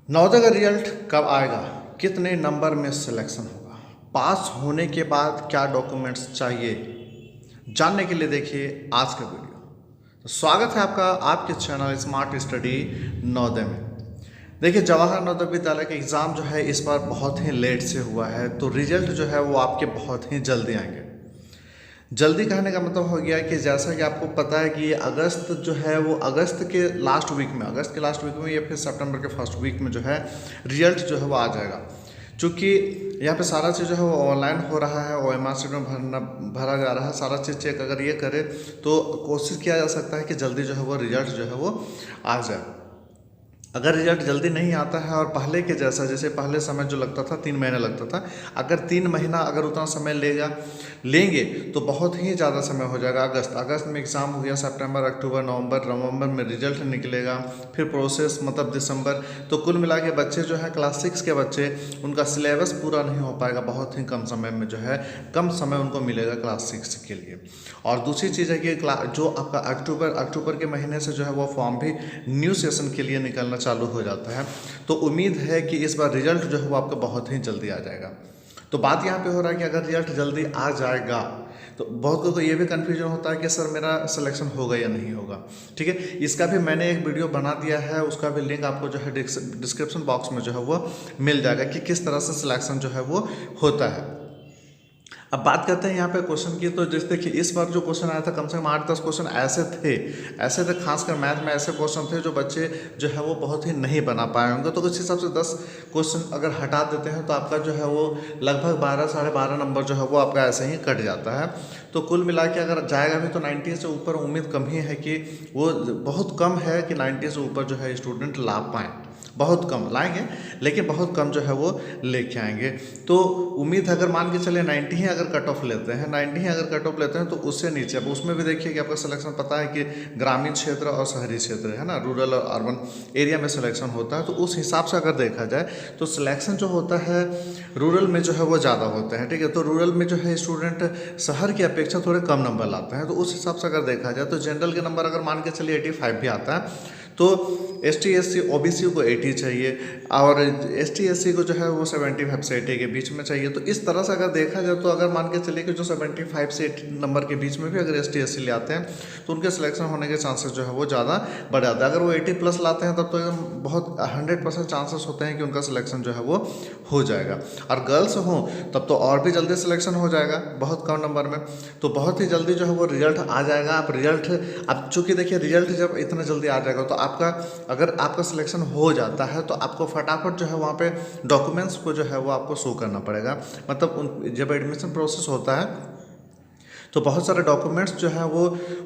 नवोदय का रिजल्ट कब आएगा? कितने नंबर में सिलेक्शन होगा? पास होने के बाद क्या डॉक्यूमेंट्स चाहिए? जानने के लिए देखिए आज का वीडियो। तो स्वागत है आपका आपके चैनल स्मार्ट स्टडी नवोदय में। देखिए, जवाहर नवोदय विद्यालय का एग्ज़ाम जो है इस बार बहुत ही लेट से हुआ है, तो रिजल्ट जो है वो आपके बहुत ही जल्दी आएंगे। जल्दी कहने का मतलब हो गया कि जैसा कि आपको पता है कि अगस्त जो है वो अगस्त के लास्ट वीक में या फिर सितंबर के फर्स्ट वीक में जो है रिजल्ट जो है वो आ जाएगा। चूँकि यहाँ पे सारा चीज़ जो है वो ऑनलाइन हो रहा है, OMR शीट में भरा जा रहा है, सारा चीज़ चेक अगर ये करे तो कोशिश किया जा सकता है कि जल्दी जो है वो रिजल्ट जो है वो आ जाए। अगर रिजल्ट जल्दी नहीं आता है और पहले के जैसे पहले समय जो लगता था 3 महीने लगता था, अगर 3 महीना अगर उतना समय लेंगे तो बहुत ही ज़्यादा समय हो जाएगा। अगस्त में एग्ज़ाम हो गया, सितंबर, अक्टूबर, नवंबर में रिजल्ट निकलेगा, फिर प्रोसेस मतलब दिसंबर। तो कुल मिला के बच्चे जो है क्लास 6 के बच्चे, उनका सिलेबस पूरा नहीं हो पाएगा, बहुत ही कम समय में जो है कम समय उनको मिलेगा क्लास 6 के लिए। और दूसरी चीज़ है कि जो आपका अक्टूबर के महीने से जो है वो फॉर्म भी न्यू सेशन के लिए निकलना चालू हो जाता है। तो उम्मीद है कि इस बार रिजल्ट जो है वो आपका बहुत ही जल्दी आ जाएगा। तो बात यहाँ पे हो रहा है कि अगर रिजल्ट जल्दी आ जाएगा तो बहुत को ये भी कन्फ्यूजन होता है कि सर मेरा सिलेक्शन होगा या नहीं होगा। ठीक है, इसका भी मैंने एक वीडियो बना दिया है, उसका भी लिंक आपको जो है डिस्क्रिप्शन बॉक्स में जो है वो मिल जाएगा कि किस तरह से सिलेक्शन जो है वो होता है। अब बात करते हैं यहाँ पे क्वेश्चन की। तो जैसे देखिए, इस बार जो क्वेश्चन आया था कम से कम 8-10 क्वेश्चन ऐसे थे, खासकर मैथ में ऐसे क्वेश्चन थे जो बच्चे जो है वो बहुत ही नहीं बना पाए होंगे। तो उस हिसाब से 10 क्वेश्चन अगर हटा देते हैं तो आपका जो है वो लगभग 12 साढ़े 12 नंबर जो है वो आपका ऐसे ही कट जाता है। तो कुल मिला के अगर जाएगा भी तो 90 से ऊपर उम्मीद कम ही है कि वो, बहुत कम है कि 90 से ऊपर जो है स्टूडेंट ला पाएँ। बहुत कम लाएंगे, लेकिन बहुत कम जो है वो लेके आएंगे। तो उम्मीद अगर मान के चले 90 ही अगर कट ऑफ लेते हैं तो उससे नीचे, अब उसमें भी देखिए कि आपका सिलेक्शन पता है कि ग्रामीण क्षेत्र और शहरी क्षेत्र है ना, रूरल और अर्बन एरिया में सिलेक्शन होता है। तो उस हिसाब से अगर देखा जाए तो सिलेक्शन जो होता है रूरल में जो है वो ज़्यादा होते हैं। ठीक है, तो रूरल में जो है स्टूडेंट शहर की अपेक्षा थोड़े कम नंबर लाते हैं। तो उस हिसाब से अगर देखा जाए तो जनरल के नंबर अगर मान के चलिए 85 भी आता है, तो ST SC OBC को 80 चाहिए और ST SC को जो है वो 75 से 80 के बीच में चाहिए। तो इस तरह से अगर देखा जाए तो अगर मान के चलिए कि जो 75 से 80 नंबर के बीच में भी अगर ST SC ले आते हैं तो उनके सिलेक्शन होने के चांसेस जो है वो ज़्यादा बढ़ जाता है। अगर वो 80 प्लस लाते हैं तब तो बहुत 100% चांसेस होते हैं कि उनका सिलेक्शन जो है वो हो जाएगा। और गर्ल्स हों तब तो और भी जल्दी सिलेक्शन हो जाएगा बहुत कम नंबर में। तो बहुत ही जल्दी जो है वो रिजल्ट आ जाएगा। अब चूँकि देखिए, रिजल्ट जब इतना जल्दी आ जाएगा तो अगर आपका सिलेक्शन हो जाता है तो आपको फटाफट जो है वहाँ पे डॉक्यूमेंट्स को जो है वो आपको शो करना पड़ेगा। मतलब जब एडमिशन प्रोसेस होता है तो बहुत सारे डॉक्यूमेंट्स जो है वो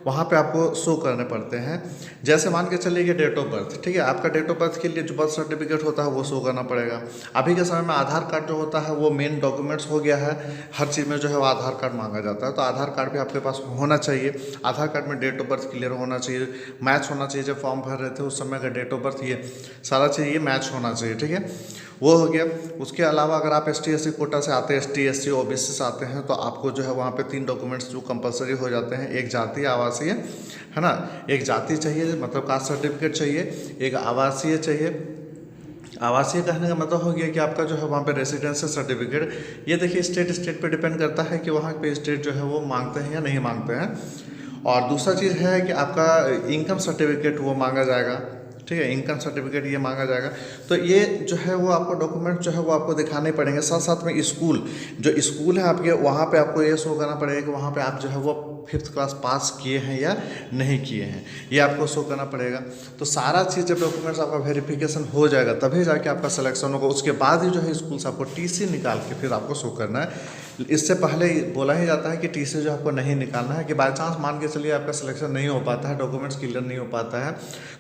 वहाँ पे आपको शो करने पड़ते हैं। जैसे मान के चलिए कि डेट ऑफ बर्थ, ठीक है, आपका डेट ऑफ बर्थ के लिए जो बर्थ सर्टिफिकेट होता है वो शो करना पड़ेगा। अभी के समय में आधार कार्ड जो होता है वो मेन डॉक्यूमेंट्स हो गया है, हर चीज़ में जो है वो आधार कार्ड मांगा जाता है। तो आधार कार्ड भी आपके पास होना चाहिए। आधार कार्ड में डेट ऑफ बर्थ क्लियर होना चाहिए, मैच होना चाहिए। जब फॉर्म भर रहे थे उस समय का डेट ऑफ बर्थ, ये सारा चीज़ ये मैच होना चाहिए। ठीक है, वो हो गया। उसके अलावा अगर आप ST SC कोटा से आते हैं, ST SC OBC से आते हैं, तो आपको जो है वहाँ पे 3 डॉक्यूमेंट्स जो कंपलसरी हो जाते हैं। एक जातीय आवासीय है ना, एक जाति चाहिए मतलब कास्ट सर्टिफिकेट चाहिए, एक आवासीय चाहिए। आवासीय कहने का मतलब हो गया कि आपका जो है वहाँ पे रेसिडेंशियल सर्टिफिकेट। ये देखिए स्टेट पे डिपेंड करता है कि वहाँ पे स्टेट जो है वो मांगते हैं या नहीं मांगते हैं। और दूसरा चीज़ है कि आपका इनकम सर्टिफिकेट वो मांगा जाएगा। ठीक है, इनकम सर्टिफिकेट ये मांगा जाएगा। तो ये जो है वो आपको डॉक्यूमेंट जो है वो आपको दिखाने पड़ेंगे। साथ साथ में जो स्कूल है आपके, वहाँ पे आपको ये शो करना पड़ेगा कि वहाँ पे आप जो है वो 5th क्लास पास किए हैं या नहीं किए हैं, ये आपको शो करना पड़ेगा। तो सारा चीज़ जब डॉक्यूमेंट्स आपका वेरिफिकेशन हो जाएगा तभी जाके आपका सिलेक्शन होगा। उसके बाद ही जो है स्कूल से आपको TC निकाल के फिर आपको शो करना है। इससे पहले बोला ही जाता है कि TC जो आपको नहीं निकालना है, कि बाई चांस मान के चलिए आपका सिलेक्शन नहीं हो पाता है, डॉक्यूमेंट्स क्लियर नहीं हो पाता है,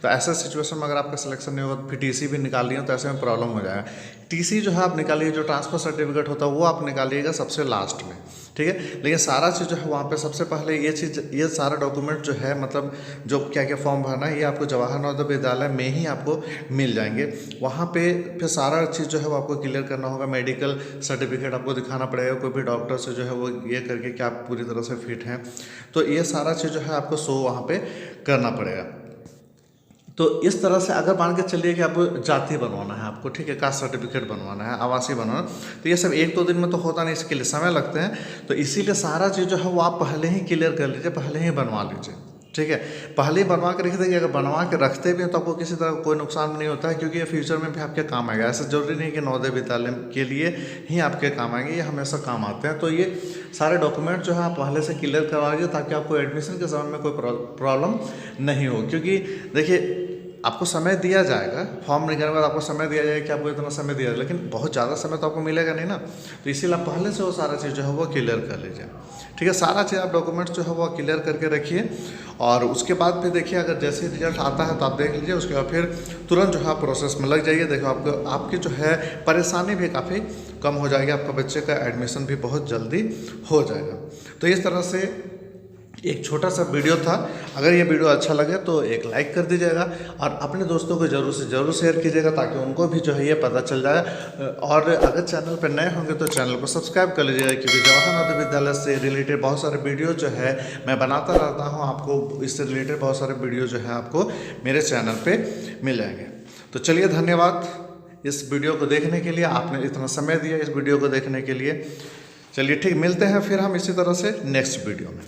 तो ऐसा सिचुएशन में अगर आपका सिलेक्शन नहीं होगा तो फिर TC भी निकालिए तो ऐसे में प्रॉब्लम हो जाएगा। TC जो है आप निकालिए, जो ट्रांसफर सर्टिफिकेट होता है वो आप निकालिएगा सबसे लास्ट में। ठीक है, लेकिन सारा चीज़ जो है वहाँ पे सबसे पहले ये सारा डॉक्यूमेंट जो है, मतलब जो क्या क्या फॉर्म भरना है, ये आपको जवाहर नवोदय विद्यालय में ही आपको मिल जाएंगे। वहाँ पे फिर सारा चीज़ जो है वो आपको क्लियर करना होगा। मेडिकल सर्टिफिकेट आपको दिखाना पड़ेगा, कोई भी डॉक्टर से जो है वो ये करके कि आप पूरी तरह से फिट हैं। तो ये सारा चीज़ जो है आपको शो वहाँ पे करना पड़ेगा। तो इस तरह से अगर मान के चलिए कि आपको जाति बनवाना है, आपको ठीक है, कास्ट सर्टिफिकेट बनवाना है, आवासीय बनवाना, तो ये सब 1-2 दिन में तो होता नहीं, इसके लिए समय लगते हैं। तो इसीलिए सारा चीज़ जो है वो आप पहले ही क्लियर कर लीजिए, पहले ही बनवा लीजिए, ठीक है। पहले ही बनवा के रख देंगे, अगर बनवा के रखते भी हैं तो आपको किसी तरह कोई नुकसान नहीं होता है, क्योंकि ये फ्यूचर में भी आपके काम आएगा। ऐसा जरूरी नहीं कि नवोदय विद्यालय के लिए ही आपके काम आएंगे, ये हमेशा काम आते हैं। तो ये सारे डॉक्यूमेंट जो है आप पहले से क्लियर करवा लीजिए, ताकि आपको एडमिशन के समय में कोई प्रॉब्लम नहीं हो। क्योंकि देखिए, आपको समय दिया जाएगा, फॉर्म निकलने के बाद आपको समय दिया जाएगा कि आपको इतना समय दिया जाएगा, लेकिन बहुत ज़्यादा समय तो आपको मिलेगा नहीं ना। तो इसीलिए आप पहले से वो सारा चीज़ जो है वो क्लियर कर लीजिए, ठीक है। सारा चीज़ आप डॉक्यूमेंट्स जो है वो क्लियर करके रखिए, और उसके बाद फिर देखिए, अगर जैसे रिजल्ट आता है तो आप देख लीजिए, उसके बाद फिर तुरंत जो है प्रोसेस में लग जाइए। देखो, आपको आपकी जो है परेशानी भी काफ़ी कम हो जाएगी, आपका बच्चे का एडमिशन भी बहुत जल्दी हो जाएगा। तो इस तरह से एक छोटा सा वीडियो था। अगर ये वीडियो अच्छा लगे तो एक लाइक कर दीजिएगा, और अपने दोस्तों को ज़रूर से ज़रूर शेयर कीजिएगा, ताकि उनको भी जो है ये पता चल जाए। और अगर चैनल पर नए होंगे तो चैनल को सब्सक्राइब कर लीजिएगा, क्योंकि जवाहर नवोदय विद्यालय से रिलेटेड बहुत सारे वीडियो जो है मैं बनाता रहता हूँ। आपको इससे रिलेटेड बहुत सारे वीडियो जो है आपको मेरे चैनल पर मिल जाएंगे। तो चलिए, धन्यवाद इस वीडियो को देखने के लिए, आपने इतना समय दिया इस वीडियो को देखने के लिए। चलिए ठीक, मिलते हैं फिर हम इसी तरह से नेक्स्ट वीडियो में।